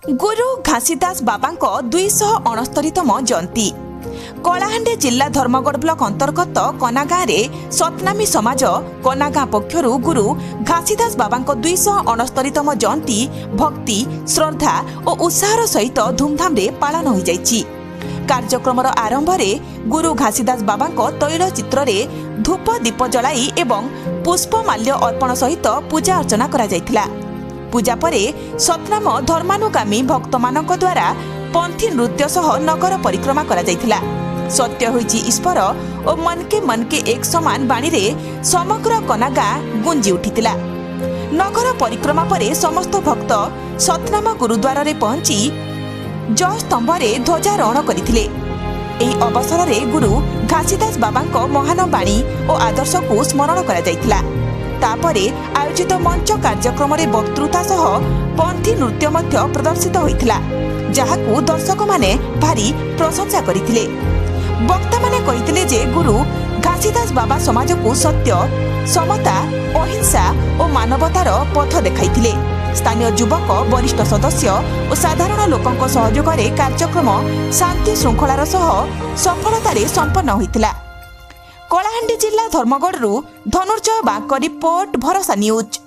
गुरु घासीदास बाबांक 269तम जयंती कलाहांडी जिला धर्मगढ़ ब्लॉक अंतर्गत कनागाँ सतनामी समाज कनागाँ पक्षर गुरु घासीदास बाबांक 269तम जयंती भक्ति श्रद्धा और उत्साहर सहित धूमधाम रे पालन हो जाइछि। कार्यक्रमर आरंभ में गुरु घासीदास बाबांक तैल चित्र रे धूप दीप जलाई एवं पुष्पमाल्य अर्पण सहित पूजा अर्चना करा जायथिला। पूजा परे सतनाम धर्मानुगामी भक्त मानक द्वारा पंथी नृत्य सह नगर परिक्रमा करा जायथिला। सत्य होइछि ईश्वर और मन के एक समान बाणी रे समग्र कनागाँ गुंजी उठितिला। नगर परिक्रमा परे समस्त भक्त सतनाम गुरुद्वार रे पहुंची जय स्तंभ रे ध्वजारोहण करथिले। एही अवसर रे गुरु घासीदास बाबांक महान बाणी और आदर्श को स्मरण करा जायथिला। तापरे आयोजित मंच कार्यक्रम रे वक्तृता सह पंथी नृत्य मध्य प्रदर्शित होइथिला, जहाकू दर्शक माने भारी प्रशंसा करिथिले। वक्ता माने कहिथिले जे गुरु घासीदास बाबा समाज को सत्य समता अहिंसा और मानवतार पथ देखाइथिले। स्थानीय युवक वरिष्ठ सदस्य और साधारण लोकंक सहयोग रे कार्यक्रम शांति श्रृंखलार सह सफलतारे संपन्न होइथिला। कलाहांडी जिला धर्मगढ़ धनुर्जय बांक रिपोर्ट भरोसा न्यूज।